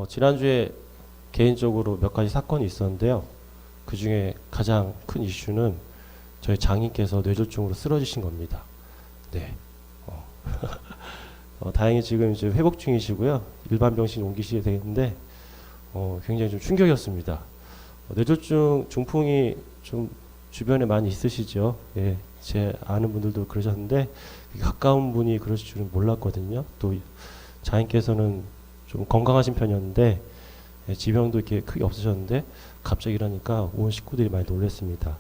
지난주에 개인적으로 몇 가지 사건이 있었는데요. 그 중에 가장 큰 이슈는 저희 장인께서 뇌졸중으로 쓰러지신 겁니다. 네. 어, 다행히 지금 이제 회복 중이시고요. 일반 병실 옮기시게 되는데, 굉장히 좀 충격이었습니다. 뇌졸중 중풍이 좀 주변에 많이 있으시죠. 예, 제 아는 분들도 그러셨는데, 가까운 분이 그러실 줄은 몰랐거든요. 또 장인께서는 좀 건강하신 편이었는데, 예, 지병도 이렇게 크게 없으셨는데 갑자기 이러니까 온 식구들이 많이 놀랐습니다.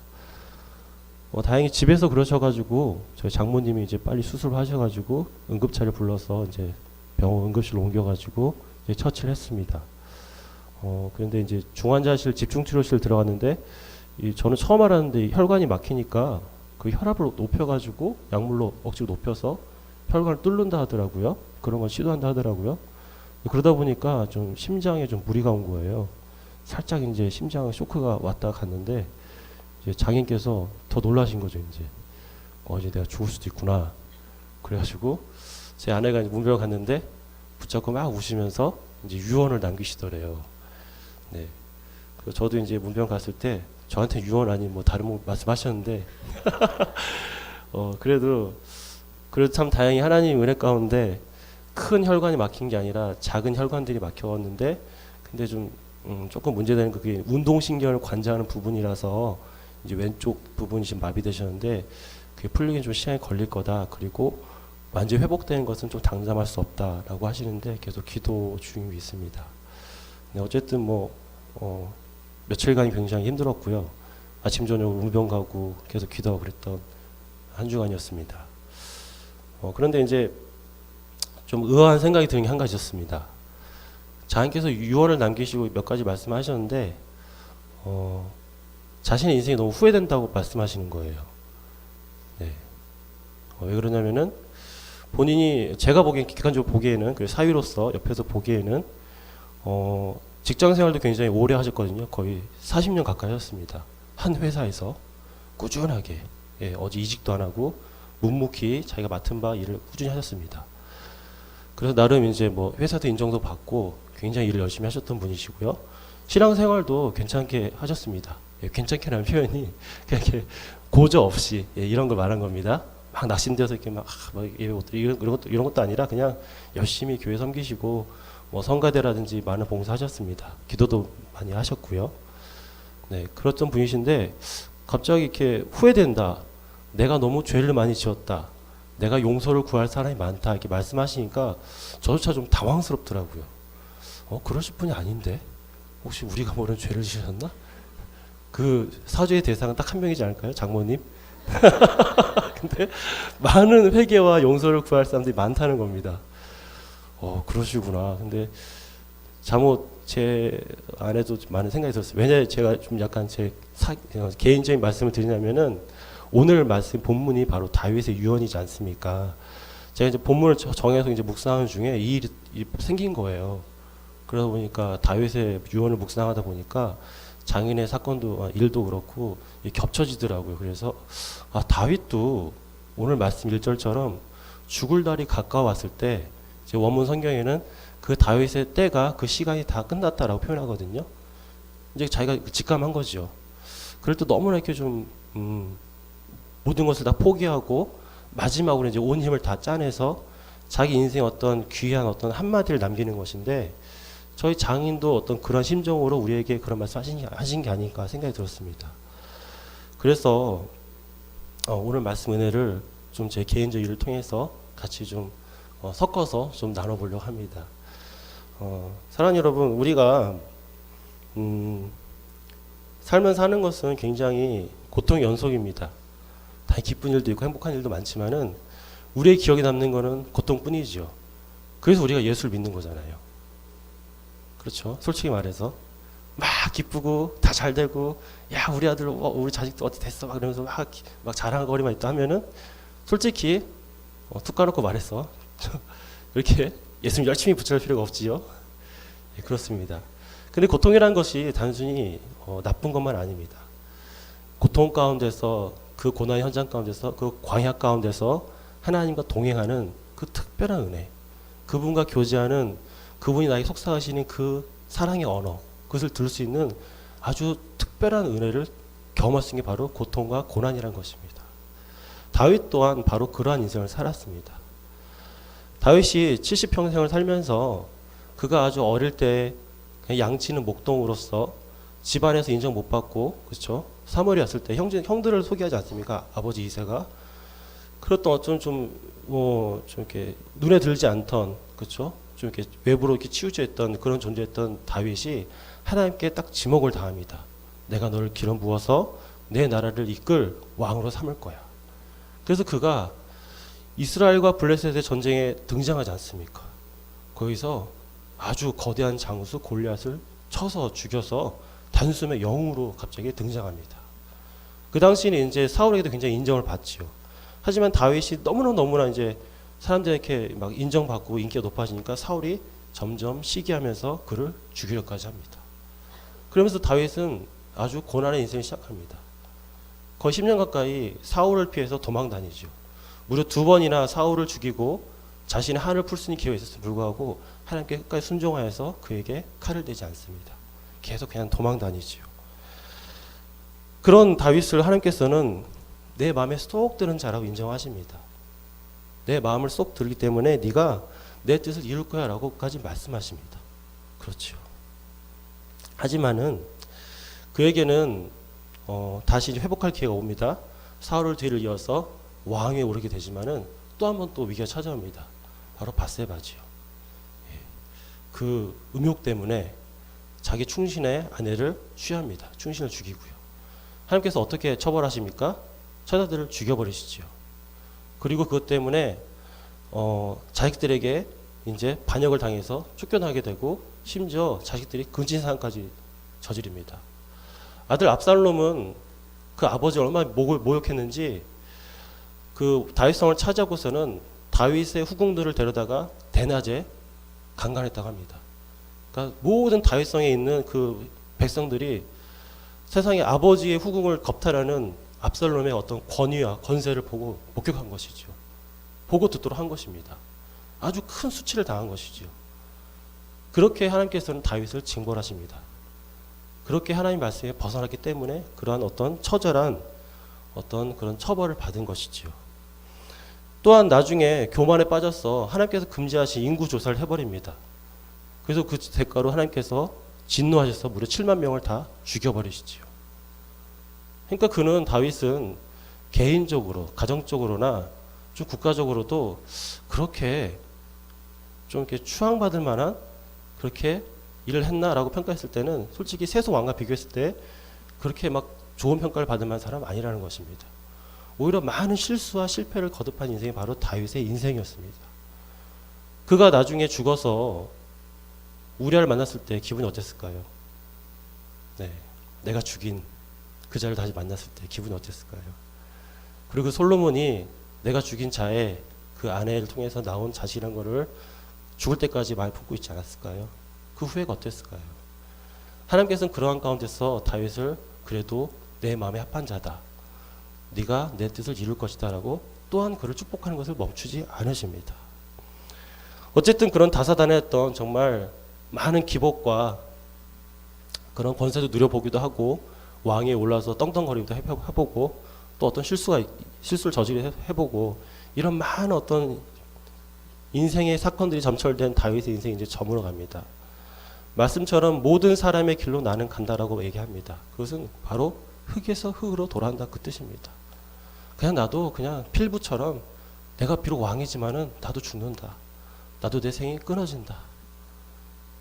다행히 집에서 그러셔가지고 저희 장모님이 이제 빨리 수술을 하셔가지고 응급차를 불러서 이제 병원 응급실로 옮겨가지고 이제 처치를 했습니다. 그런데 이제 중환자실 집중치료실 들어갔는데 저는 처음 알았는데 이 혈관이 막히니까 그 혈압을 높여가지고 약물로 억지로 높여서 혈관을 뚫는다 하더라고요. 그런 걸 시도한다 하더라고요. 그러다 보니까 좀 심장에 좀 무리가 온 거예요. 살짝 이제 심장 쇼크가 왔다 갔는데 이제 장인께서 더 놀라신 거죠. 이제 내가 죽을 수도 있구나. 그래가지고 제 아내가 이제 문병 갔는데 붙잡고 막 우시면서 이제 유언을 남기시더래요. 네. 그래서 저도 이제 문병 갔을 때 저한테 유언 아닌 뭐 다른 뭐 말씀하셨는데 그래도 참 다행히 하나님 은혜 가운데 큰 혈관이 막힌 게 아니라 작은 혈관들이 막혔는데 근데 좀 조금 문제되는 그게 운동신경을 관장하는 부분이라서 이제 왼쪽 부분이 지금 마비되셨는데 그게 풀리긴 좀 시간이 걸릴 거다. 그리고 완전히 회복되는 것은 좀 당장할 수 없다라고 하시는데 계속 기도 중이 있습니다. 네, 어쨌든 뭐 며칠간이 굉장히 힘들었고요. 아침 저녁 문병 가고 계속 기도하고 그랬던 한 주간이었습니다. 그런데 이제 좀 의아한 생각이 드는 게 한 가지 있었습니다. 장인께서 유언을 남기시고 몇 가지 말씀하셨는데 자신의 인생이 너무 후회된다고 말씀하시는 거예요. 네. 왜 그러냐면은 본인이 제가 보기엔 객관적으로 보기에는 그 사위로서 옆에서 보기에는 직장 생활도 굉장히 오래 하셨거든요. 거의 40년 가까이 하셨습니다. 한 회사에서 꾸준하게 어디 이직도 안 하고 묵묵히 자기가 맡은 바 일을 꾸준히 하셨습니다. 그래서 나름 이제 뭐 회사도 인정도 받고 굉장히 일을 열심히 하셨던 분이시고요. 신앙생활도 괜찮게 하셨습니다. 괜찮게라는 표현이 그냥 이렇게 고저 없이 이런 걸 말한 겁니다. 막 낙심되어서 이렇게 막 이런 것도 아니라 그냥 열심히 교회 섬기시고 뭐 성가대라든지 많은 봉사하셨습니다. 기도도 많이 하셨고요. 네, 그랬던 분이신데 갑자기 이렇게 후회된다. 내가 너무 죄를 많이 지었다. 내가 용서를 구할 사람이 많다 이렇게 말씀하시니까 저조차 좀 당황스럽더라고요. 그러실 분이 아닌데 혹시 우리가 모르는 죄를 지으셨나? 그 사죄의 대상은 딱 한 명이지 않을까요? 장모님? 근데 많은 회개와 용서를 구할 사람들이 많다는 겁니다. 그러시구나. 근데 잠옷 제 안에도 많은 생각이 들었어요. 왜냐하면 제가 좀 약간 개인적인 말씀을 드리냐면은 오늘 말씀 본문이 바로 다윗의 유언이지 않습니까? 제가 이제 본문을 정해서 이제 묵상하는 중에 이 일이 생긴 거예요. 그러다 보니까 다윗의 유언을 묵상하다 보니까 장인의 사건도 일도 그렇고 겹쳐지더라고요. 그래서 다윗도 오늘 말씀 1절처럼 죽을 날이 가까웠을 때 제 원문 성경에는 그 다윗의 때가 그 시간이 다 끝났다라고 표현하거든요. 이제 자기가 직감한 거죠. 그럴 때 너무나 이렇게 좀 모든 것을 다 포기하고 마지막으로 이제 온 힘을 다 짜내서 자기 인생의 어떤 귀한 어떤 한마디를 남기는 것인데 저희 장인도 어떤 그런 심정으로 우리에게 그런 말씀 하신 게 아닐까 생각이 들었습니다. 그래서 오늘 말씀 은혜를 좀 제 개인적 일을 통해서 같이 좀 섞어서 좀 나눠보려고 합니다. 사랑하는 여러분, 우리가 삶을 사는 것은 굉장히 고통의 연속입니다. 다 기쁜 일도 있고 행복한 일도 많지만은 우리의 기억에 남는 거는 고통뿐이죠. 그래서 우리가 예수를 믿는 거잖아요. 그렇죠? 솔직히 말해서 막 기쁘고 다 잘 되고 야 우리 아들 우리 자식도 어디 됐어 막 이러면서 막 자랑거리만 있다 하면은 솔직히 툭 까놓고 말해서 이렇게 예수님 열심히 붙잡을 필요가 없지요. 예, 그렇습니다. 근데 고통이라는 것이 단순히 나쁜 것만 아닙니다. 고통 가운데서 그 고난의 현장 가운데서 그 광야 가운데서 하나님과 동행하는 그 특별한 은혜, 그분과 교제하는 그분이 나에게 속삭이시는 그 사랑의 언어, 그것을 들을 수 있는 아주 특별한 은혜를 경험할 수 있는 게 바로 고통과 고난이란 것입니다. 다윗 또한 바로 그러한 인생을 살았습니다. 다윗이 70평생을 살면서 그가 아주 어릴 때 그냥 양치는 목동으로서 집안에서 인정 못 받고, 그렇죠? 사무엘이 왔을 때 형들을 소개하지 않습니까? 아버지 이새가. 그랬던 어떤 좀 이렇게 눈에 들지 않던, 그렇죠? 좀 이렇게 외부로 이렇게 치우쳐 있던 그런 존재였던 다윗이 하나님께 딱 지목을 다합니다. 내가 너를 기름 부어서 내 나라를 이끌 왕으로 삼을 거야. 그래서 그가 이스라엘과 블레셋의 전쟁에 등장하지 않습니까? 거기서 아주 거대한 장수 골리앗을 쳐서 죽여서 단숨에 영웅으로 갑자기 등장합니다. 그 당시에는 이제 사울에게도 굉장히 인정을 받지요. 하지만 다윗이 너무나 이제 사람들에게 막 인정받고 인기가 높아지니까 사울이 점점 시기하면서 그를 죽이려까지 합니다. 그러면서 다윗은 아주 고난의 인생을 시작합니다. 거의 10년 가까이 사울을 피해서 도망 다니죠. 무려 2번이나 사울을 죽이고 자신의 한을 풀 수 있는 기회가 있었음에도 불구하고 하나님께 끝까지 순종하여서 그에게 칼을 대지 않습니다. 계속 그냥 도망 다니지요. 그런 다윗을 하나님께서는 내 마음에 쏙 드는 자라고 인정하십니다. 내 마음을 쏙 들기 때문에 네가 내 뜻을 이룰 거야 라고까지 말씀하십니다. 그렇죠. 하지만은 그에게는 다시 회복할 기회가 옵니다. 사울을 뒤를 이어서 왕위에 오르게 되지만은 또 한 번 또 위기가 찾아옵니다. 바로 밧세바지요. 그 음욕 때문에 자기 충신의 아내를 취합니다. 충신을 죽이고요. 하나님께서 어떻게 처벌하십니까? 처자들을 죽여버리시지요. 그리고 그것 때문에 자식들에게 이제 반역을 당해서 쫓겨나게 되고 심지어 자식들이 근친사항까지 저지릅니다. 아들 압살롬은 그 아버지를 얼마나 모욕했는지 그 다윗성을 차지하고서는 다윗의 후궁들을 데려다가 대낮에 강간했다고 합니다. 그러니까 모든 다윗성에 있는 그 백성들이 세상에 아버지의 후궁을 겁탈하는 압살롬의 어떤 권위와 권세를 보고 목격한 것이죠. 보고 듣도록 한 것입니다. 아주 큰 수치를 당한 것이죠. 그렇게 하나님께서는 다윗을 징벌하십니다. 그렇게 하나님 말씀에 벗어났기 때문에 그러한 어떤 처절한 어떤 그런 처벌을 받은 것이지요. 또한 나중에 교만에 빠져서 하나님께서 금지하신 인구 조사를 해버립니다. 그래서 그 대가로 하나님께서 진노하셔서 무려 7만 명을 다 죽여버리시지요. 그러니까 그는 다윗은 개인적으로, 가정적으로나 좀 국가적으로도 그렇게 좀 이렇게 추앙받을 만한 그렇게 일을 했나라고 평가했을 때는 솔직히 세속 왕과 비교했을 때 그렇게 막 좋은 평가를 받을 만한 사람 아니라는 것입니다. 오히려 많은 실수와 실패를 거듭한 인생이 바로 다윗의 인생이었습니다. 그가 나중에 죽어서 우리아를 만났을 때 기분이 어땠을까요? 네, 내가 죽인 그 자를 다시 만났을 때 기분이 어땠을까요? 그리고 솔로몬이 내가 죽인 자의 그 아내를 통해서 나온 자식이란 거를 죽을 때까지 많이 품고 있지 않았을까요? 그 후회가 어땠을까요? 하나님께서는 그러한 가운데서 다윗을 그래도 내 마음에 합한 자다. 네가 내 뜻을 이룰 것이다 라고 또한 그를 축복하는 것을 멈추지 않으십니다. 어쨌든 그런 다사다난했던 정말 많은 기복과 그런 권세도 누려보기도 하고 왕위에 올라서 떵떵거리기도 해보고 또 어떤 실수를 저지르 해보고 이런 많은 어떤 인생의 사건들이 점철된 다윗의 인생이 이제 저물어 갑니다. 말씀처럼 모든 사람의 길로 나는 간다라고 얘기합니다. 그것은 바로 흙에서 흙으로 돌아간다 그 뜻입니다. 그냥 나도 그냥 필부처럼 내가 비록 왕이지만은 나도 죽는다. 나도 내 생이 끊어진다.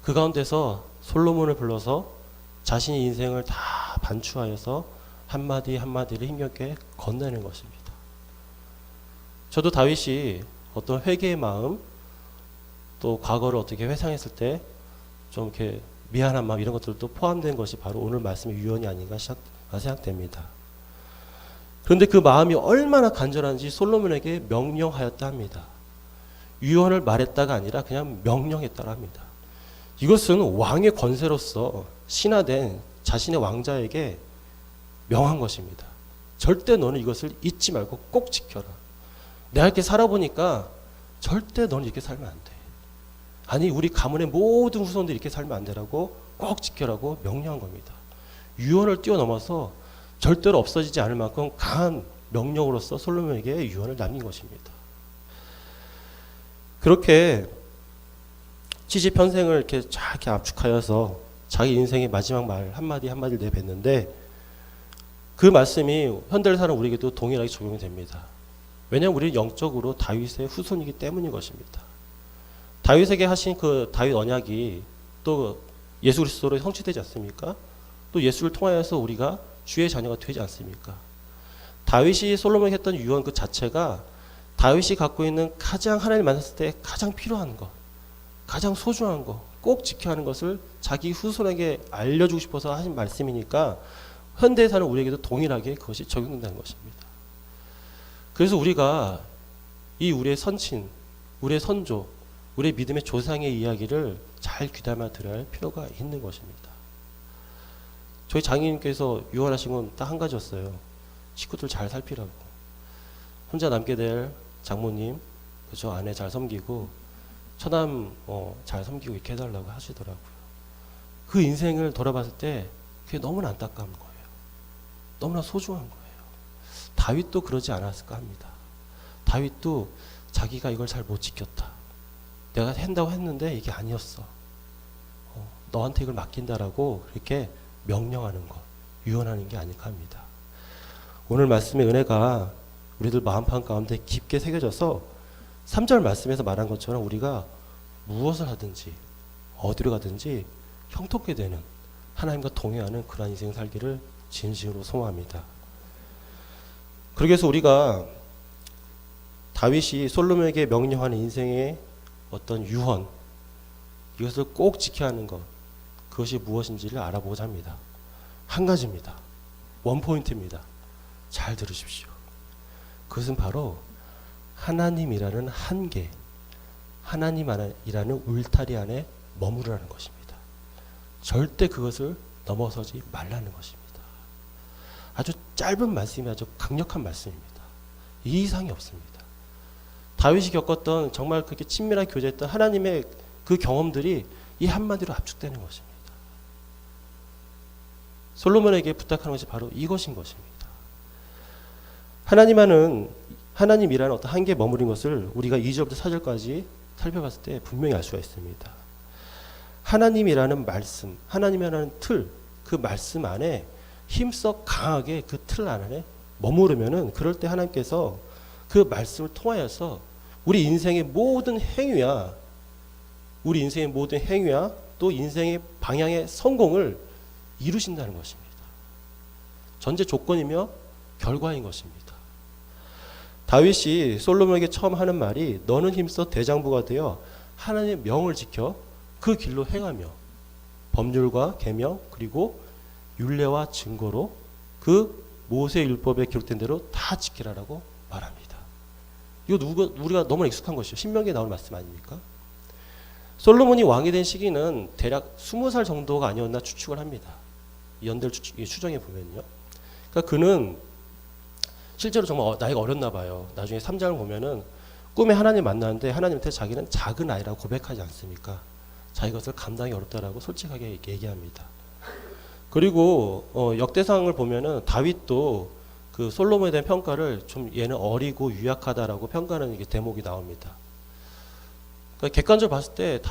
그 가운데서 솔로몬을 불러서 자신의 인생을 다 반추하여서 한마디 한마디를 힘겹게 건네는 것입니다. 저도 다윗이 어떤 회개의 마음 또 과거를 어떻게 회상했을 때 좀 이렇게 미안한 마음 이런 것들도 포함된 것이 바로 오늘 말씀의 유언이 아닌가 생각됩니다. 그런데 그 마음이 얼마나 간절한지 솔로몬에게 명령하였다 합니다. 유언을 말했다가 아니라 그냥 명령했다고 합니다. 이것은 왕의 권세로서 신하된 자신의 왕자에게 명한 것입니다. 절대 너는 이것을 잊지 말고 꼭 지켜라. 내가 이렇게 살아보니까 절대 너는 이렇게 살면 안 돼. 아니 우리 가문의 모든 후손들이 이렇게 살면 안 되라고 꼭 지켜라고 명령한 겁니다. 유언을 뛰어넘어서 절대로 없어지지 않을 만큼 강한 명령으로서 솔로몬에게 유언을 남긴 것입니다. 그렇게 70평생을 이렇게 쫙 이렇게 압축하여서 자기 인생의 마지막 말 한마디 한마디를 내뱉는데 그 말씀이 현대를 사는 우리에게도 동일하게 적용이 됩니다. 왜냐하면 우리는 영적으로 다윗의 후손이기 때문인 것입니다. 다윗에게 하신 그 다윗 언약이 또 예수 그리스도로 성취되지 않습니까? 또 예수를 통하여서 우리가 주의 자녀가 되지 않습니까? 다윗이 솔로몬에게 했던 유언 그 자체가 다윗이 갖고 있는 가장 하나님을 만났을 때 가장 필요한 것, 가장 소중한 것, 꼭 지켜야 하는 것을 자기 후손에게 알려주고 싶어서 하신 말씀이니까 현대에 사는 우리에게도 동일하게 그것이 적용된다는 것입니다. 그래서 우리가 이 우리의 선친, 우리의 선조, 우리의 믿음의 조상의 이야기를 잘 귀담아 들어야 할 필요가 있는 것입니다. 저희 장인님께서 유언하신 건 딱 한 가지였어요. 식구들 잘 살피라고. 혼자 남게 될 장모님, 그죠? 아내 잘 섬기고 처남 잘 섬기고 이렇게 해달라고 하시더라고요. 그 인생을 돌아봤을 때 그게 너무나 안타까운 거예요. 너무나 소중한 거예요. 다윗도 그러지 않았을까 합니다. 다윗도 자기가 이걸 잘 못 지켰다. 내가 한다고 했는데 이게 아니었어. 너한테 이걸 맡긴다라고 이렇게 명령하는 것, 유언하는 게 아닐까 합니다. 오늘 말씀의 은혜가 우리들 마음판 가운데 깊게 새겨져서 3절 말씀에서 말한 것처럼 우리가 무엇을 하든지 어디로 가든지 형통케 되는 하나님과 동행하는 그러한 인생 살기를 진심으로 소망합니다. 그러기 위해서 우리가 다윗이 솔로몬에게 명령하는 인생의 어떤 유언, 이것을 꼭 지켜야 하는 것, 그것이 무엇인지를 알아보고자 합니다. 한 가지입니다. 원포인트입니다. 잘 들으십시오. 그것은 바로 하나님이라는 한계, 하나님이라는 울타리 안에 머무르라는 것입니다. 절대 그것을 넘어서지 말라는 것입니다. 아주 짧은 말씀이 아주 강력한 말씀입니다. 이 이상이 없습니다. 다윗이 겪었던 정말 그렇게 친밀하게 교제했던 하나님의 그 경험들이 이 한마디로 압축되는 것입니다. 솔로몬에게 부탁하는 것이 바로 이것인 것입니다. 하나님이라는 어떤 한계에 머무른 것을 우리가 2절부터 4절까지 살펴봤을 때 분명히 알 수가 있습니다. 하나님이라는 말씀, 하나님이라는 틀, 그 말씀 안에 힘써 강하게 그 틀 안에 머무르면은 그럴 때 하나님께서 그 말씀을 통하여서 우리 인생의 모든 행위와 또 인생의 방향의 성공을 이루신다는 것입니다. 전제 조건이며 결과인 것입니다. 다윗이 솔로몬에게 처음 하는 말이 너는 힘써 대장부가 되어 하나님의 명을 지켜 그 길로 행하며 법률과 계명 그리고 율례와 증거로 그 모세 율법에 기록된 대로 다 지키라라고 말합니다. 이거 우리가 너무 익숙한 것이죠. 신명기에 나오는 말씀 아닙니까? 솔로몬이 왕이 된 시기는 대략 20살 정도가 아니었나 추측을 합니다. 연대를 추정해 보면요. 그러니까 그는 실제로 정말 나이가 어렸나 봐요. 나중에 3장을 보면은 꿈에 하나님 만나는데 하나님한테 자기는 작은 아이라고 고백하지 않습니까? 자기 것을 감당이 어렵다라고 솔직하게 얘기합니다. 그리고 역대상을 보면은 다윗도 그 솔로몬에 대한 평가를 좀 얘는 어리고 유약하다라고 평가하는 이게 대목이 나옵니다. 그러니까 객관적으로 봤을 때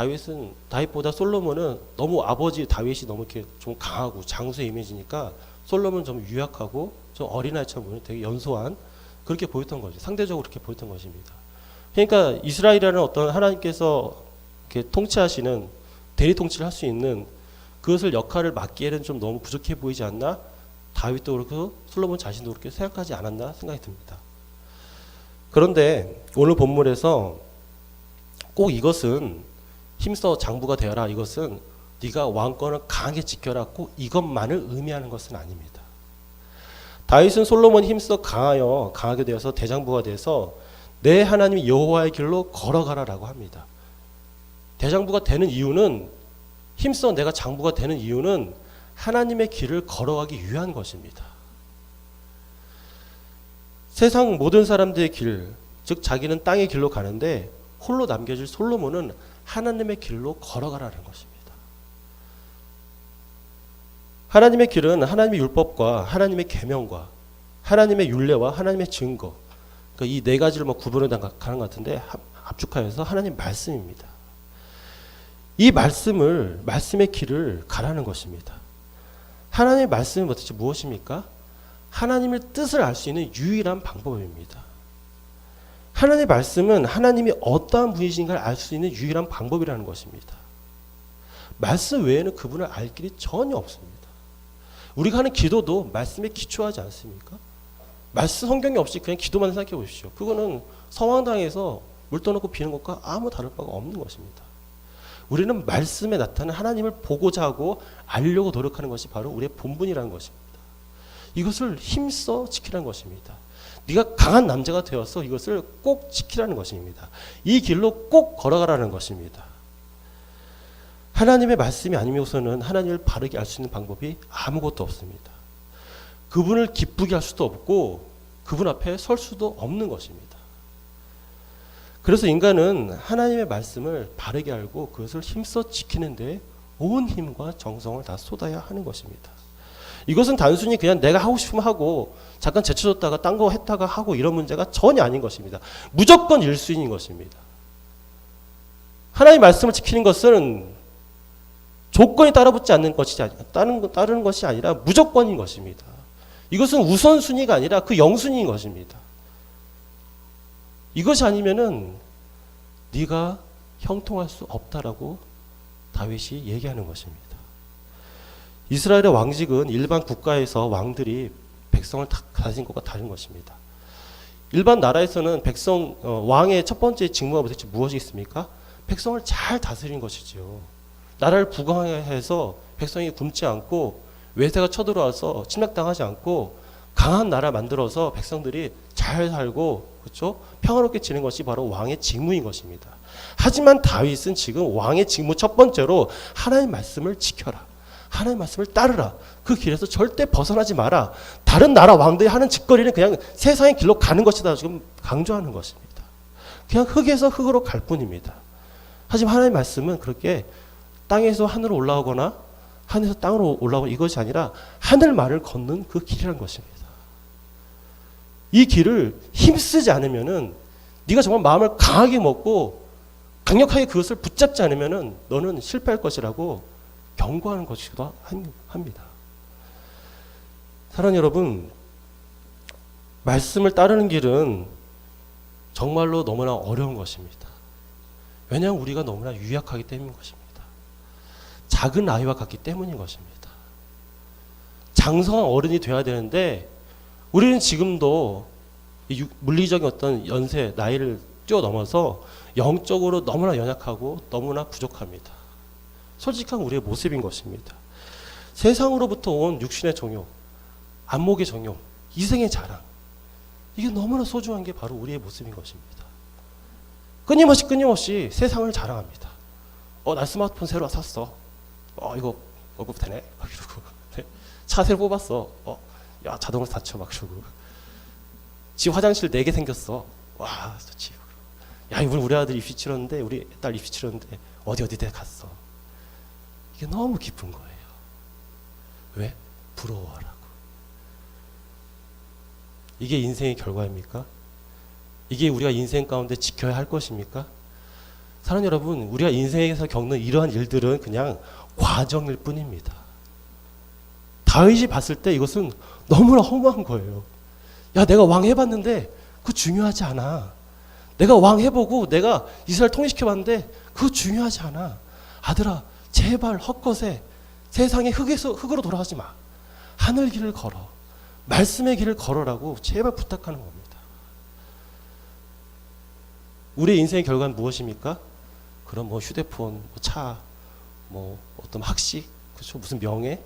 다윗보다 솔로몬은 너무 아버지 다윗이 너무 이렇게 좀 강하고 장수의 이미지니까 솔로몬은 좀 유약하고 좀 어린아이처럼 보이는 되게 연소한 그렇게 보였던 거죠. 상대적으로 그렇게 보였던 것입니다. 그러니까 이스라엘이라는 어떤 하나님께서 이렇게 통치하시는 대리 통치를 할 수 있는 그것을 역할을 맡기에는 좀 너무 부족해 보이지 않나? 다윗도 그렇고 솔로몬 자신도 그렇게 생각하지 않았나 생각이 듭니다. 그런데 오늘 본문에서 꼭 이것은 힘써 장부가 되어라, 이것은 네가 왕권을 강하게 지켜라, 꼭 이것만을 의미하는 것은 아닙니다. 다윗은 솔로몬이 힘써 강하게 되어서 대장부가 돼서 내 하나님 여호와의 길로 걸어가라라고 합니다. 대장부가 되는 이유는 힘써 내가 장부가 되는 이유는 하나님의 길을 걸어가기 위한 것입니다. 세상 모든 사람들의 길, 즉 자기는 땅의 길로 가는데 홀로 남겨질 솔로몬은 하나님의 길로 걸어가라는 것입니다. 하나님의 길은 하나님의 율법과 하나님의 계명과 하나님의 율례와 하나님의 증거, 그러니까 이 네 가지를 구분해 가는 것 같은데 압축하여서 하나님 말씀입니다. 이 말씀의 길을 가라는 것입니다. 하나님의 말씀이 도대체 무엇입니까? 하나님의 뜻을 알 수 있는 유일한 방법입니다. 하나님의 말씀은 하나님이 어떠한 분이신가를 알 수 있는 유일한 방법이라는 것입니다. 말씀 외에는 그분을 알 길이 전혀 없습니다. 우리가 하는 기도도 말씀에 기초하지 않습니까? 말씀 성경이 없이 그냥 기도만 생각해 보십시오. 그거는 성황당에서 물 떠놓고 비는 것과 아무 다를 바가 없는 것입니다. 우리는 말씀에 나타나는 하나님을 보고자 하고 알려고 노력하는 것이 바로 우리의 본분이라는 것입니다. 이것을 힘써 지키라는 것입니다. 네가 강한 남자가 되어서 이것을 꼭 지키라는 것입니다. 이 길로 꼭 걸어가라는 것입니다. 하나님의 말씀이 아니면서는 하나님을 바르게 알 수 있는 방법이 아무것도 없습니다. 그분을 기쁘게 할 수도 없고 그분 앞에 설 수도 없는 것입니다. 그래서 인간은 하나님의 말씀을 바르게 알고 그것을 힘써 지키는 데 온 힘과 정성을 다 쏟아야 하는 것입니다. 이것은 단순히 그냥 내가 하고 싶으면 하고 잠깐 제쳐졌다가 딴 거 했다가 하고 이런 문제가 전혀 아닌 것입니다. 무조건 1순위인 것입니다. 하나님의 말씀을 지키는 것은 조건이 따라붙지 않는 것이 따르는 것이 아니라 무조건인 것입니다. 이것은 우선순위가 아니라 그 영순위인 것입니다. 이것이 아니면은 네가 형통할 수 없다라고 다윗이 얘기하는 것입니다. 이스라엘의 왕직은 일반 국가에서 왕들이 백성을 다스린 것과 다른 것입니다. 일반 나라에서는 왕의 첫 번째 직무가 도대체 무엇이 있습니까? 백성을 잘 다스리는 것이지요. 나라를 부강해서 백성이 굶지 않고 외세가 쳐들어와서 침략당하지 않고 강한 나라 만들어서 백성들이 잘 살고 그렇죠? 평화롭게 지내는 것이 바로 왕의 직무인 것입니다. 하지만 다윗은 지금 왕의 직무 첫 번째로 하나님의 말씀을 지켜라. 하나님의 말씀을 따르라. 그 길에서 절대 벗어나지 마라. 다른 나라 왕들이 하는 짓거리는 그냥 세상의 길로 가는 것이다. 지금 강조하는 것입니다. 그냥 흙에서 흙으로 갈 뿐입니다. 하지만 하나님의 말씀은 그렇게 땅에서 하늘로 올라오거나 하늘에서 땅으로 올라오는 이것이 아니라 하늘말을 걷는 그 길이라는 것입니다. 이 길을 힘쓰지 않으면은 네가 정말 마음을 강하게 먹고 강력하게 그것을 붙잡지 않으면은 너는 실패할 것이라고 경고하는 것이기도 합니다. 사랑하는 여러분, 말씀을 따르는 길은 정말로 너무나 어려운 것입니다. 왜냐하면 우리가 너무나 유약하기 때문인 것입니다. 작은 아이와 같기 때문인 것입니다. 장성한 어른이 되어야 되는데 우리는 지금도 물리적인 어떤 연세, 나이를 뛰어넘어서 영적으로 너무나 연약하고 너무나 부족합니다. 솔직한 우리의 모습인 것입니다. 세상으로부터 온 육신의 정욕, 안목의 정욕, 이생의 자랑, 이게 너무나 소중한 게 바로 우리의 모습인 것입니다. 끊임없이 세상을 자랑합니다. 나 스마트폰 새로 샀어. 이거 월급 되네? 막 이러고. 차 새로 뽑았어. 야, 자동으로 닫혀. 막 이러고. 집 화장실 4개 생겼어. 와, 좋지. 야, 우리 아들 입시 치렀는데, 우리 딸 입시 치렀는데, 어디 데 갔어. 이게 너무 기쁜 거예요. 왜? 부러워하라고. 이게 인생의 결과입니까? 이게 우리가 인생 가운데 지켜야 할 것입니까? 사랑하는 여러분, 우리가 인생에서 겪는 이러한 일들은 그냥 과정일 뿐입니다. 다윗이 봤을 때 이것은 너무나 허무한 거예요. 야, 내가 왕 해봤는데 그거 중요하지 않아. 내가 왕 해보고 내가 이스라엘 통일시켜봤는데 그거 중요하지 않아. 아들아, 제발 헛것에 세상의 흙으로 돌아가지 마. 하늘 길을 걸어. 말씀의 길을 걸어라고 제발 부탁하는 겁니다. 우리의 인생의 결과는 무엇입니까? 그럼 휴대폰, 차, 어떤 학식, 그렇죠? 무슨 명예,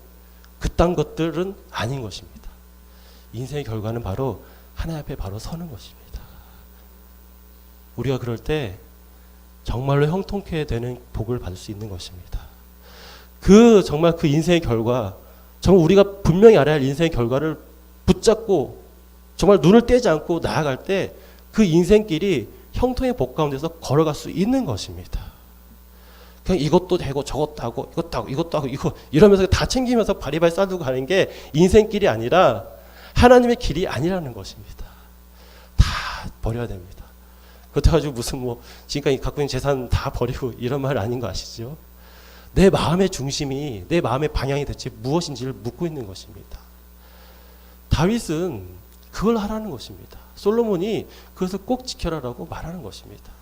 그딴 것들은 아닌 것입니다. 인생의 결과는 바로 하나님 앞에 바로 서는 것입니다. 우리가 그럴 때 정말로 형통케 되는 복을 받을 수 있는 것입니다. 정말 그 인생의 결과, 정말 우리가 분명히 알아야 할 인생의 결과를 붙잡고 정말 눈을 떼지 않고 나아갈 때 그 인생길이 형통의 복 가운데서 걸어갈 수 있는 것입니다. 그냥 이것도 되고 저것도 하고 이것도 하고 이것도 하고 이거 이러면서 다 챙기면서 바리바리 싸두고 가는 게 인생길이 아니라 하나님의 길이 아니라는 것입니다. 다 버려야 됩니다. 그렇다고 가지고 무슨 뭐 지금까지 갖고 있는 재산 다 버리고 이런 말 아닌 거 아시죠? 내 마음의 중심이, 내 마음의 방향이 대체 무엇인지를 묻고 있는 것입니다. 다윗은 그걸 하라는 것입니다. 솔로몬이 그것을 꼭 지켜라라고 말하는 것입니다.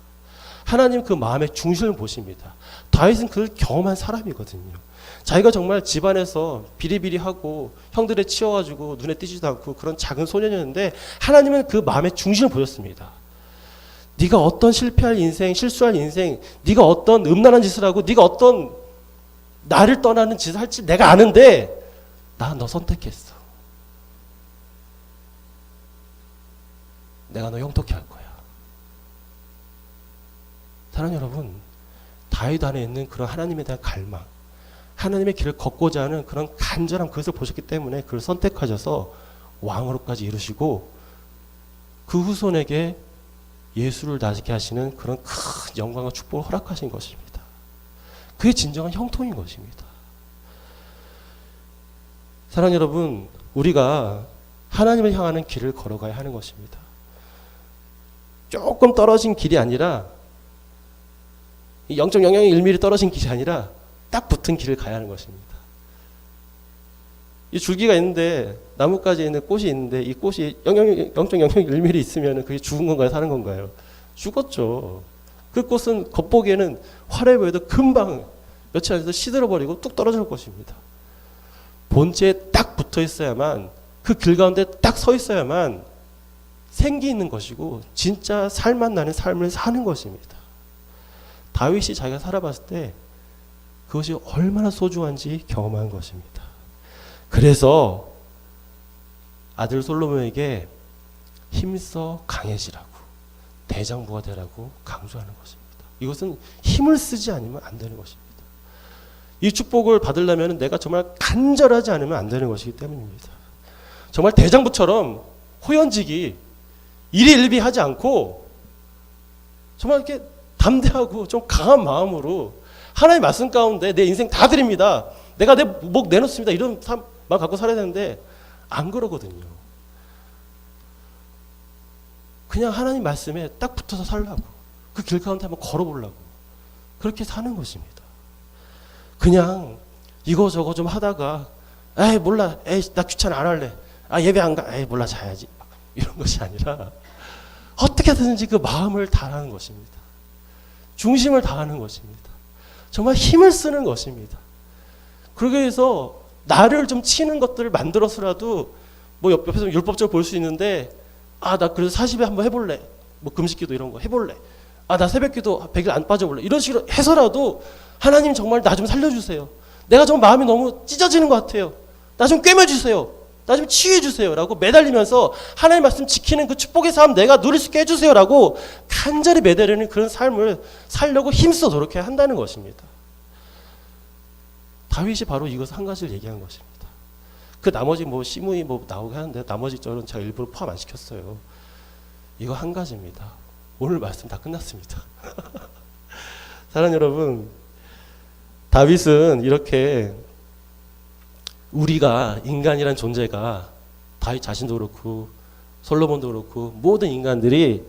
하나님 그 마음의 중심을 보십니다. 다윗은 그걸 경험한 사람이거든요. 자기가 정말 집안에서 비리비리하고 형들에 치여가지고 눈에 띄지도 않고 그런 작은 소년이었는데 하나님은 그 마음의 중심을 보셨습니다. 네가 어떤 실패할 인생, 실수할 인생, 네가 어떤 음란한 짓을 하고 네가 어떤 나를 떠나는 짓을 할지 내가 아는데 나 너 선택했어. 내가 너 형통케 할 거야. 사랑하는 여러분, 다윗 안에 있는 그런 하나님에 대한 갈망, 하나님의 길을 걷고자 하는 그런 간절한 그것을 보셨기 때문에 그를 선택하셔서 왕으로까지 이루시고 그 후손에게 예수를 나게 하시는 그런 큰 영광과 축복을 허락하신 것입니다. 그게 진정한 형통인 것입니다. 사랑하는 여러분, 우리가 하나님을 향하는 길을 걸어가야 하는 것입니다. 조금 떨어진 길이 아니라 0.001mm 떨어진 길이 아니라 딱 붙은 길을 가야 하는 것입니다. 이 줄기가 있는데 나뭇가지에 있는 꽃이 있는데 이 꽃이 0.001mm 있으면 그게 죽은 건가요? 사는 건가요? 죽었죠. 그 꽃은 겉보기에는 화려해 보여도 금방 며칠 안에서 시들어버리고 뚝 떨어질 것입니다. 본체에 딱 붙어 있어야만, 그 길 가운데 딱 서 있어야만 생기 있는 것이고 진짜 살맛 나는 삶을 사는 것입니다. 다윗이 자기가 살아봤을 때 그것이 얼마나 소중한지 경험한 것입니다. 그래서 아들 솔로몬에게 힘써 강해지라고, 대장부가 되라고 강조하는 것입니다. 이것은 힘을 쓰지 않으면 안 되는 것입니다. 이 축복을 받으려면 내가 정말 간절하지 않으면 안 되는 것이기 때문입니다. 정말 대장부처럼 호연지기, 일희일비하지 않고 정말 이렇게 담대하고 좀 강한 마음으로 하나님의 말씀 가운데 내 인생 다 드립니다. 내가 내 목 내놓습니다. 이런 마음 갖고 살아야 되는데 안 그러거든요. 그냥 하나님 말씀에 딱 붙어서 살라고, 그 길 가운데 한번 걸어보려고 그렇게 사는 것입니다. 그냥 이거저거 좀 하다가 에이 몰라, 에이 나 귀찮아 안 할래, 아 예배 안 가, 에이 몰라 자야지, 이런 것이 아니라 어떻게 하든지 그 마음을 다하는 것입니다. 중심을 다하는 것입니다. 정말 힘을 쓰는 것입니다. 그러기 위해서 나를 좀 치는 것들을 만들어서라도 뭐 옆에서 율법적으로 볼 수 있는데, 아 나 그래서 40에 한번 해볼래, 뭐 금식기도 이런 거 해볼래, 아 나 새벽기도 100일 안 빠져볼래, 이런 식으로 해서라도 하나님 정말 나 좀 살려주세요. 내가 좀 마음이 너무 찢어지는 것 같아요. 나 좀 꿰매주세요. 나 좀 치유해주세요. 라고 매달리면서 하나님 말씀 지키는 그 축복의 삶 내가 누릴 수 있게 해주세요. 라고 간절히 매달리는 그런 삶을 살려고 힘써 노력해야 한다는 것입니다. 다윗이 바로 이것 한 가지를 얘기한 것입니다. 그 나머지 뭐 시므이 뭐 나오게 하는데 나머지 절은 제가 일부러 포함 안 시켰어요. 이거 한 가지입니다. 오늘 말씀 다 끝났습니다. 사랑하는 여러분, 다윗은 이렇게 우리가 인간이란 존재가, 다윗 자신도 그렇고 솔로몬도 그렇고 모든 인간들이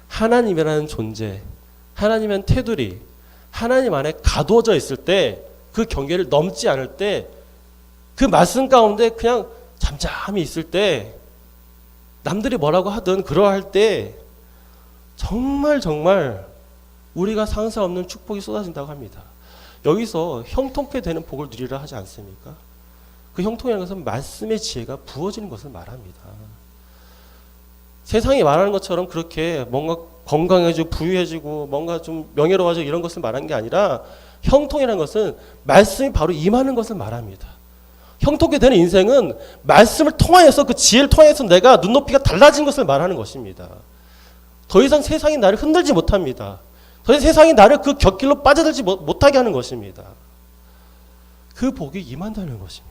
하나님이라는 존재, 하나님의 테두리, 하나님 안에 가두어져 있을 때, 그 경계를 넘지 않을 때, 그 말씀 가운데 그냥 잠잠히 있을 때, 남들이 뭐라고 하든 그러할 때 정말 우리가 상상 없는 축복이 쏟아진다고 합니다. 여기서 형통케 되는 복을 누리라 하지 않습니까? 그 형통이라는 것은 말씀의 지혜가 부어지는 것을 말합니다. 세상이 말하는 것처럼 그렇게 뭔가 건강해지고 부유해지고 뭔가 좀 명예로워지고 이런 것을 말하는 게 아니라, 형통이라는 것은 말씀이 바로 임하는 것을 말합니다. 형통케 되는 인생은 말씀을 통하여서, 그 지혜를 통해서 내가 눈높이가 달라진 것을 말하는 것입니다. 더 이상 세상이 나를 흔들지 못합니다. 더 이상 세상이 나를 그 곁길로 빠져들지 못하게 하는 것입니다. 그 복이 임한다는 것입니다.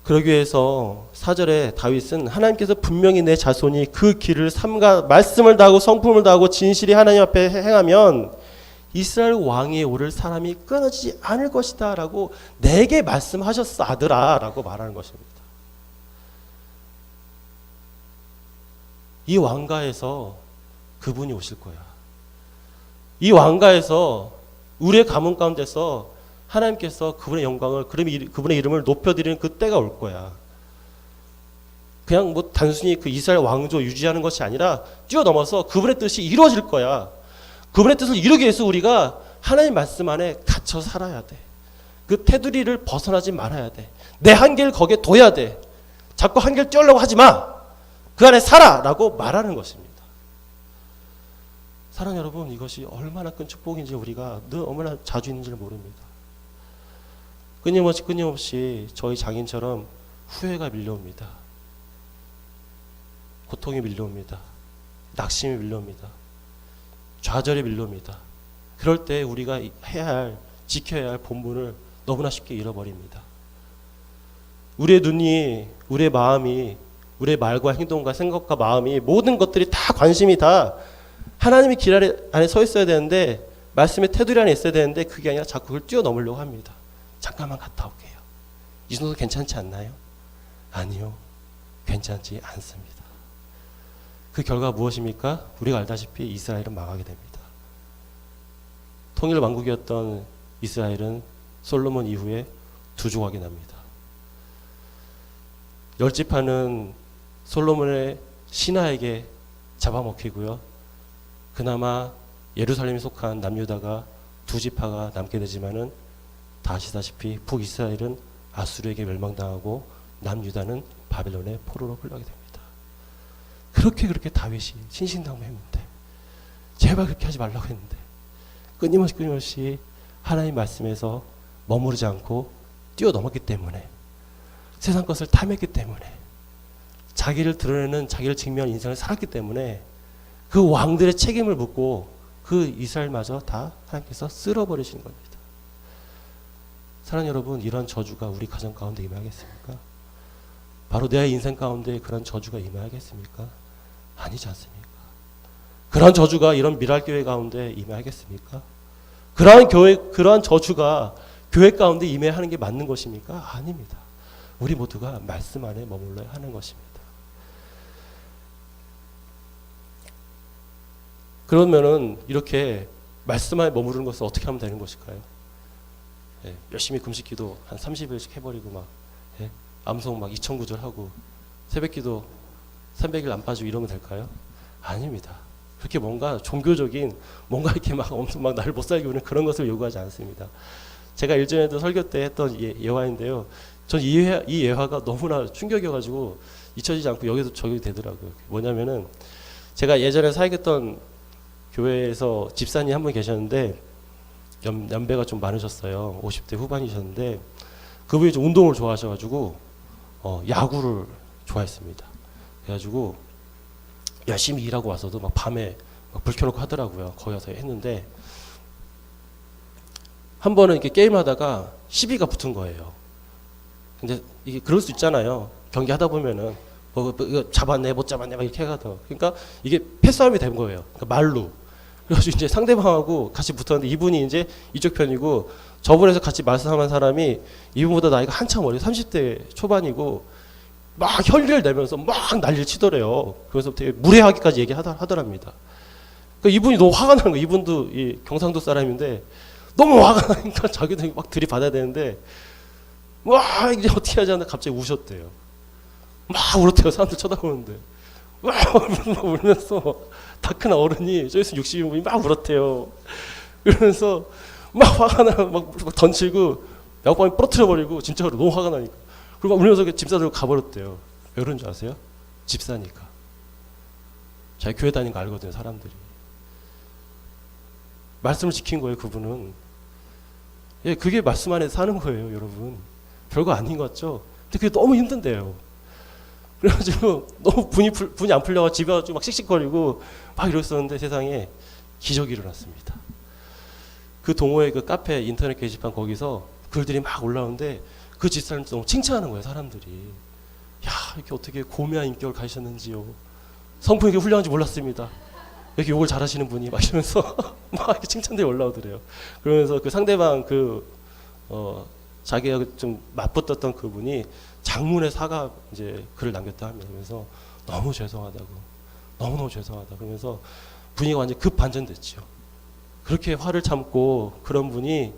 그러기 위해서 4절에 다윗은 하나님께서 분명히 내 자손이 그 길을 삼가 말씀을 다하고 성품을 다하고 진실이 하나님 앞에 행하면 이스라엘 왕위에 오를 사람이 끊어지지 않을 것이다 라고 내게 말씀하셨어 아들아 라고 말하는 것입니다. 이 왕가에서 그분이 오실 거야. 이 왕가에서 우리의 가문 가운데서 하나님께서 그분의 영광을, 그분의 이름을 높여드리는 그 때가 올 거야. 그냥 뭐 단순히 그 이스라엘 왕조 유지하는 것이 아니라 뛰어넘어서 그분의 뜻이 이루어질 거야. 그분의 뜻을 이루기 위해서 우리가 하나님 말씀 안에 갇혀 살아야 돼. 그 테두리를 벗어나지 말아야 돼. 내 한계를 거기에 둬야 돼. 자꾸 한계를 뛰려고 하지 마. 그 안에 살아 라고 말하는 것입니다. 사랑하는 여러분, 이것이 얼마나 큰 축복인지 우리가 늘 얼마나 자주 있는지를 모릅니다. 끊임없이 저희 장인처럼 후회가 밀려옵니다. 고통이 밀려옵니다. 낙심이 밀려옵니다. 좌절이 밀려옵니다. 그럴 때 우리가 지켜야 할 본분을 너무나 쉽게 잃어버립니다. 우리의 눈이, 우리의 마음이, 우리의 말과 행동과 생각과 마음이, 모든 것들이 다 관심이 다 하나님의 길 안에 서 있어야 되는데, 말씀의 테두리 안에 있어야 되는데, 그게 아니라 자꾸 그걸 뛰어넘으려고 합니다. 잠깐만 갔다 올게요. 이 정도 괜찮지 않나요? 아니요. 괜찮지 않습니다. 그 결과가 무엇입니까? 우리가 알다시피 이스라엘은 망하게 됩니다. 통일 왕국이었던 이스라엘은 솔로몬 이후에 두 조각이 납니다. 열 지파는 솔로몬의 신하에게 잡아먹히고요. 그나마 예루살렘에 속한 남유다가 두 지파가 남게 되지만은 다 아시다시피 북이스라엘은 아수르에게 멸망당하고 남유다는 바벨론의 포로로 끌려가게 됩니다. 그렇게 다윗이 신신당부했는데, 제발 그렇게 하지 말라고 했는데, 끊임없이 하나님 말씀에서 머무르지 않고 뛰어넘었기 때문에, 세상 것을 탐했기 때문에, 자기를 드러내는, 자기를 증명하는 인생을 살았기 때문에 그 왕들의 책임을 묻고 그 이스라엘마저 다 하나님께서 쓸어버리시는 겁니다. 사랑하는 여러분, 이런 저주가 우리 가정 가운데 임하겠습니까? 바로 내 인생 가운데 그런 저주가 임하겠습니까? 아니지 않습니까? 그런 저주가 이런 미랄교회 가운데 임하겠습니까? 그러한 저주가 교회 가운데 임해야 하는 게 맞는 것입니까? 아닙니다. 우리 모두가 말씀 안에 머물러야 하는 것입니다. 그러면은 이렇게 말씀 안에 머무르는 것을 어떻게 하면 되는 것일까요? 열심히 금식기도 한 30일씩 해버리고 막 암송 막 2000구절 하고 새벽기도 300일 안 빠지고 이러면 될까요? 아닙니다. 그렇게 뭔가 종교적인 뭔가 이렇게 막 엄청 막 나를 못 살게 하는 그런 것을 요구하지 않습니다. 제가 일전에도 설교 때 했던 예화인데요. 전 이 예화가 너무나 충격이어가지고 잊혀지지 않고 여기도 적용이 되더라고요. 뭐냐면은 제가 예전에 사역했던 교회에서 집사님 한 분 계셨는데 연배가 좀 많으셨어요. 50대 후반이셨는데 그분이 좀 운동을 좋아하셔가지고 야구를 좋아했습니다. 그래가지고 열심히 일하고 와서도 막 밤에 막 불 켜놓고 하더라고요. 거기 가서 했는데 한 번은 이렇게 게임하다가 시비가 붙은 거예요. 근데 이게 그럴 수 있잖아요. 경기 하다 보면은 이거 잡았네 못 잡았네 막 이렇게 해가지고 그러니까 이게 패싸움이 된 거예요. 그러니까 말로. 그래가지고 이제 상대방하고 같이 붙었는데 이분이 이제 이쪽 편이고 저분에서 같이 말씀하는 사람이 이분보다 나이가 한참 어려요. 30대 초반이고 막 혈기를 내면서 막 난리를 치더래요. 그래서 되게 무례하게까지 얘기하더랍니다. 그러니까 이분이 너무 화가 나는 거예요. 이분도 이 경상도 사람인데 너무 화가 나니까 자기도 막 들이받아야 되는데 와 이제 어떻게 하지 않나 갑자기 우셨대요. 막 울었대요. 사람들 쳐다보는데 와 울면서 다 큰 어른이 저기서 60인분이 막 울었대요. 그러면서 막 화가 나 막 던지고 야구방에 부러뜨려 버리고 진짜로 너무 화가 나니까 그리고 막 울면서 집사 들고 가버렸대요. 왜 그런 줄 아세요? 집사니까. 자기 교회 다니는 거 알거든요. 사람들이. 말씀을 지킨 거예요. 그분은. 예, 그게 말씀 안에 사는 거예요. 여러분. 별거 아닌 것 같죠? 근데 그게 너무 힘든데요. 그래가지고 너무 분이 안 풀려가 집에 와서 막 씩씩거리고 막 이랬었는데 세상에 기적이 일어났습니다. 그 동호회 그 카페 인터넷 게시판 거기서 글들이 막 올라오는데 그 집사님 너무 칭찬하는 거예요. 사람들이. 야 이렇게 어떻게 고매한 인격을 가지셨는지요. 성품이 이렇게 훌륭한지 몰랐습니다. 이렇게 욕을 잘하시는 분이 막 이러면서 막 이렇게 칭찬들이 올라오더래요. 그러면서 그 상대방 자기가 좀 맞붙었던 그분이 장문의 사과 이제 글을 남겼다 합니다. 그래서 너무 죄송하다고, 너무너무 죄송하다. 그러면서 분위기가 완전 급 반전됐죠. 그렇게 화를 참고 그런 분이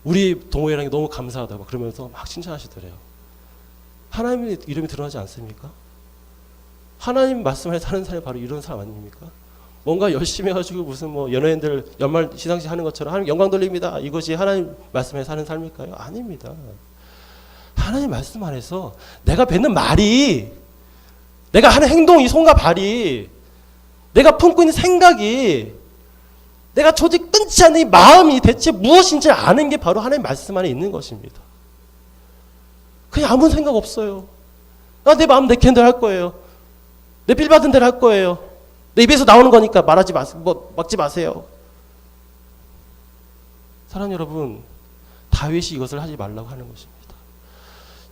우리 동호회랑이 너무 감사하다고 그러면서 막 칭찬하시더래요. 하나님의 이름이 드러나지 않습니까? 하나님 말씀 안에 사는 사람이 바로 이런 사람 아닙니까? 뭔가 열심히 해가지고 무슨 뭐 연예인들 연말 시상식 하는 것처럼 하나님 영광 돌립니다. 이것이 하나님 말씀에 사는 삶일까요? 아닙니다. 하나님 말씀 안에서 내가 뱉는 말이, 내가 하는 행동이, 손과 발이, 내가 품고 있는 생각이, 내가 조직 끊지 않는 이 마음이 대체 무엇인지 아는 게 바로 하나님 말씀 안에 있는 것입니다. 그냥 아무 생각 없어요. 내 마음 내키는 대로 할 거예요. 내 필 받은 대로 할 거예요. 내 입에서 나오는 거니까 말하지 마세요. 막지 마세요. 사랑하는 여러분, 다윗이 이것을 하지 말라고 하는 것입니다.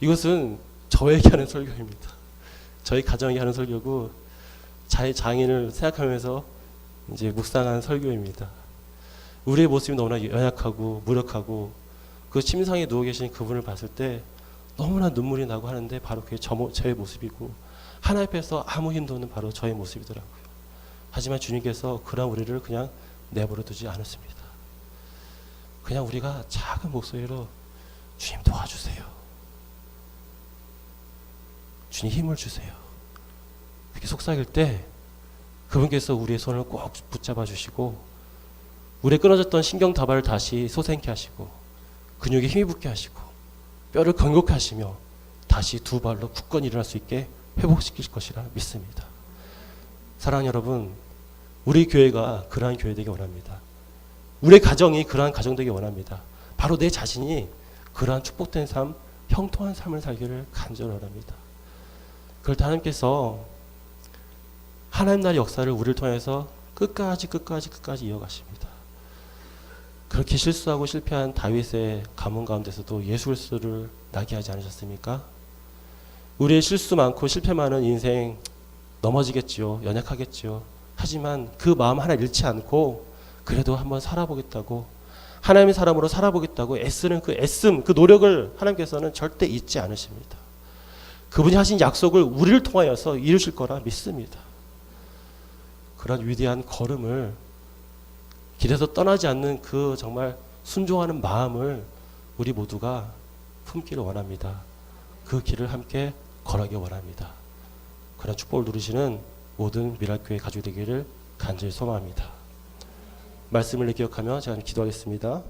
이것은 저에게 하는 설교입니다. 저희 가정에게 하는 설교고, 자의 장인을 생각하면서 이제 묵상한 설교입니다. 우리의 모습이 너무나 연약하고 무력하고 그 침상에 누워 계신 그분을 봤을 때 너무나 눈물이 나고 하는데 바로 그게 저의 모습이고, 하나님 앞에서 아무 힘도 없는 바로 저의 모습이더라고요. 하지만 주님께서 그런 우리를 그냥 내버려 두지 않았습니다. 그냥 우리가 작은 목소리로 주님 도와주세요. 주님 힘을 주세요. 그렇게 속삭일 때 그분께서 우리의 손을 꼭 붙잡아 주시고 우리의 끊어졌던 신경 다발을 다시 솟아있게 하시고 근육에 힘이 붙게 하시고 뼈를 건강케 하시며 다시 두 발로 굳건히 일어날 수 있게 회복시킬 것이라 믿습니다. 사랑하는 여러분, 우리 교회가 그러한 교회 되기 원합니다. 우리 가정이 그러한 가정 되기 원합니다. 바로 내 자신이 그러한 축복된 삶, 형통한 삶을 살기를 간절히 원합니다. 그럴 때 하나님께서 하나님 나라의 역사를 우리를 통해서 끝까지 이어가십니다. 그렇게 실수하고 실패한 다윗의 가문 가운데서도 예수 그리스도를 나게 하지 않으셨습니까? 우리의 실수 많고 실패 많은 인생 넘어지겠지요. 연약하겠지요. 하지만 그 마음 하나 잃지 않고 그래도 한번 살아보겠다고, 하나님의 사람으로 살아보겠다고 애쓰는 그 애씀, 그 노력을 하나님께서는 절대 잊지 않으십니다. 그분이 하신 약속을 우리를 통하여서 이루실 거라 믿습니다. 그런 위대한 걸음을, 길에서 떠나지 않는 그 정말 순종하는 마음을 우리 모두가 품기를 원합니다. 그 길을 함께 걸어가기 원합니다. 그런 축복을 누리시는 모든 미랄교회 가족이 되기를 간절히 소망합니다. 말씀을 기억하며 제가 기도하겠습니다.